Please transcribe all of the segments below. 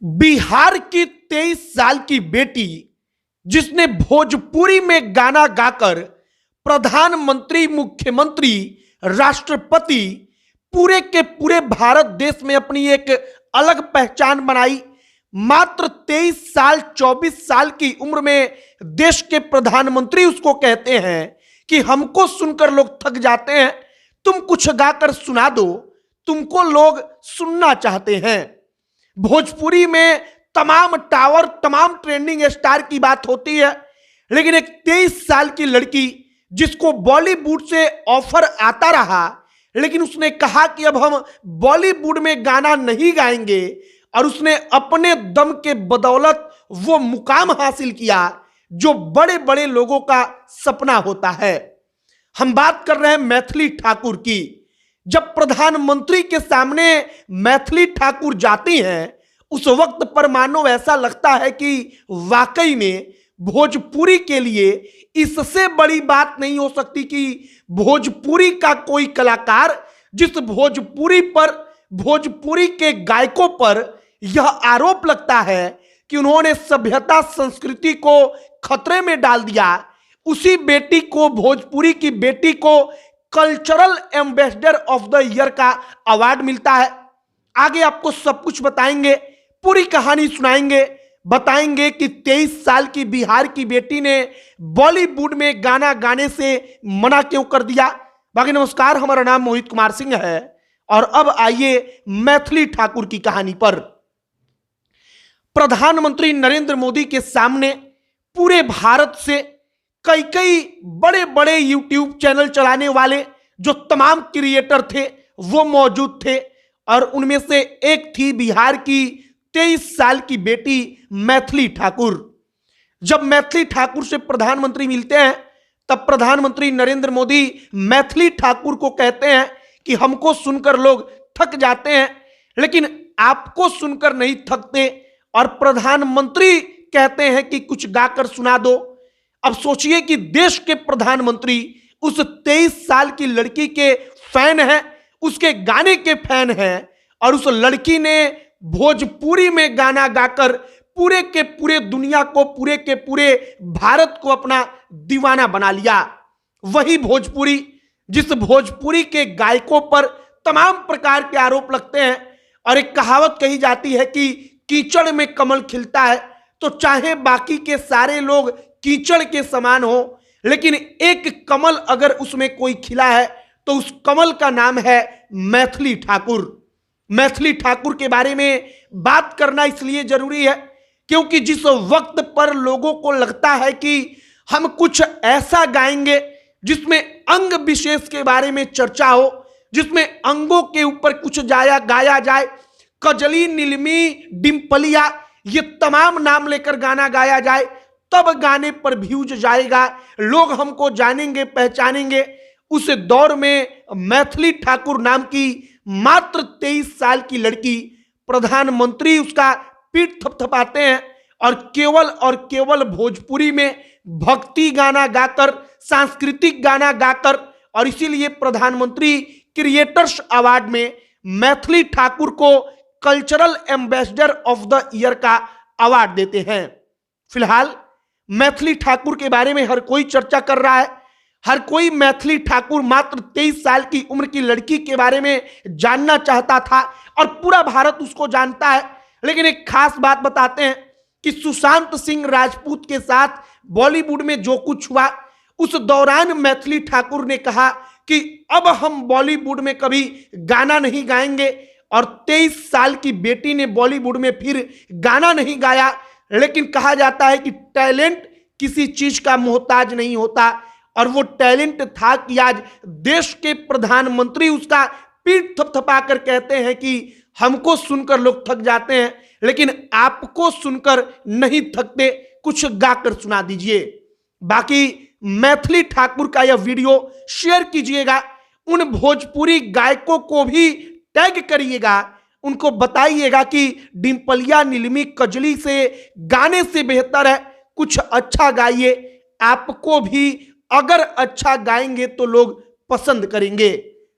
बिहार की 23 साल की बेटी जिसने भोजपुरी में गाना गाकर प्रधानमंत्री, मुख्यमंत्री, राष्ट्रपति पूरे के पूरे भारत देश में अपनी एक अलग पहचान बनाई। मात्र 23 साल 24 साल की उम्र में देश के प्रधानमंत्री उसको कहते हैं कि हमको सुनकर लोग थक जाते हैं, तुम कुछ गाकर सुना दो, तुमको लोग सुनना चाहते हैं। भोजपुरी में तमाम टावर, तमाम ट्रेंडिंग स्टार की बात होती है, लेकिन एक 23 साल की लड़की जिसको बॉलीवुड से ऑफर आता रहा, लेकिन उसने कहा कि अब हम बॉलीवुड में गाना नहीं गाएंगे, और उसने अपने दम के बदौलत वो मुकाम हासिल किया जो बड़े बड़े लोगों का सपना होता है। हम बात कर रहे हैं मैथिली ठाकुर की। जब प्रधानमंत्री के सामने मैथिली ठाकुर जाती हैं, उस वक्त पर मानो ऐसा लगता है कि वाकई में भोजपुरी के लिए इससे बड़ी बात नहीं हो सकती कि भोजपुरी का कोई कलाकार जिस भोजपुरी के गायकों पर यह आरोप लगता है कि उन्होंने सभ्यता संस्कृति को खतरे में डाल दिया, उसी बेटी को, भोजपुरी की बेटी को cultural ambassador of the year का अवार्ड मिलता है। आगे आपको सब कुछ बताएंगे, पूरी कहानी सुनाएंगे, बताएंगे कि 23 साल की बिहार की बेटी ने बॉलीवुड में गाना गाने से मना क्यों कर दिया। बाकी नमस्कार, हमारा नाम मोहित कुमार सिंह है और अब आइए मैथिली ठाकुर की कहानी पर। प्रधानमंत्री नरेंद्र मोदी के सामने पूरे भारत से कई कई बड़े बड़े यूट्यूब चैनल चलाने वाले जो तमाम क्रिएटर थे वो मौजूद थे, और उनमें से एक थी बिहार की 23 साल की बेटी मैथिली ठाकुर। जब मैथिली ठाकुर से प्रधानमंत्री मिलते हैं, तब प्रधानमंत्री नरेंद्र मोदी मैथिली ठाकुर को कहते हैं कि हमको सुनकर लोग थक जाते हैं, लेकिन आपको सुनकर नहीं थकते, और प्रधानमंत्री कहते हैं कि कुछ गाकर सुना दो। अब सोचिए कि देश के प्रधानमंत्री उस 23 साल की लड़की के फैन हैं, उसके गाने के फैन हैं, और उस लड़की ने भोजपुरी में गाना गाकर पूरे के पूरे दुनिया को, पूरे के पूरे भारत को अपना दीवाना बना लिया। वही भोजपुरी, जिस भोजपुरी के गायकों पर तमाम प्रकार के आरोप लगते हैं, और एक कहावत कही जाती है कि कीचड़ में कमल खिलता है, तो चाहे बाकी के सारे लोग कीचड़ के समान हो, लेकिन एक कमल अगर उसमें कोई खिला है तो उस कमल का नाम है मैथिली ठाकुर। मैथिली ठाकुर के बारे में बात करना इसलिए जरूरी है क्योंकि जिस वक्त पर लोगों को लगता है कि हम कुछ ऐसा गाएंगे जिसमें अंग विशेष के बारे में चर्चा हो, जिसमें अंगों के ऊपर कुछ गाया जाए, कजली, नीलमी, डिम्पलिया, ये तमाम नाम लेकर गाना गाया जाए, तब गाने पर व्यूज जाएगा, लोग हमको जानेंगे, पहचानेंगे। उस दौर में मैथिली ठाकुर नाम की मात्र 23 साल की लड़की, प्रधानमंत्री उसका पीठ थपथपाते हैं और केवल भोजपुरी में भक्ति गाना गाकर, सांस्कृतिक गाना गाकर, और इसीलिए प्रधानमंत्री क्रिएटर्स अवार्ड में मैथिली ठाकुर को cultural ambassador of the year का अवार्ड देते हैं। फिलहाल मैथिली ठाकुर के बारे में हर कोई चर्चा कर रहा है, हर कोई मैथिली ठाकुर मात्र 23 साल की उम्र की लड़की के बारे में जानना चाहता था, और पूरा भारत उसको जानता है। लेकिन एक खास बात बताते हैं कि सुशांत सिंह राजपूत के साथ बॉलीवुड में जो कुछ हुआ, उस दौरान मैथिली ठाकुर ने कहा कि अब हम बॉलीवुड में कभी गाना नहीं गाएंगे, और 23 साल की बेटी ने बॉलीवुड में फिर गाना नहीं गाया। लेकिन कहा जाता है कि टैलेंट किसी चीज का मोहताज नहीं होता, और वो टैलेंट था कि आज देश के प्रधानमंत्री उसका पीठ थपथपा कर कहते हैं कि हमको सुनकर लोग थक जाते हैं, लेकिन आपको सुनकर नहीं थकते, कुछ गाकर सुना दीजिए। बाकी मैथिली ठाकुर का यह वीडियो शेयर कीजिएगा, उन भोजपुरी गायकों को भी टैग करिएगा, उनको बताइएगा कि डिम्पलिया, नीलमी, कजली से गाने से बेहतर है कुछ अच्छा गाइए, आपको भी अगर अच्छा गाएंगे तो लोग पसंद करेंगे।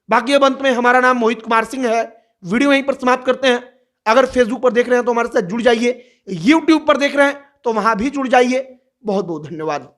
बाकी अब अंत में हमारा नाम मोहित कुमार सिंह है, वीडियो यहीं पर समाप्त करते हैं। अगर फेसबुक पर देख रहे हैं तो हमारे साथ जुड़ जाइए, यूट्यूब पर देख रहे हैं तो वहां भी जुड़ जाइए। बहुत बहुत धन्यवाद।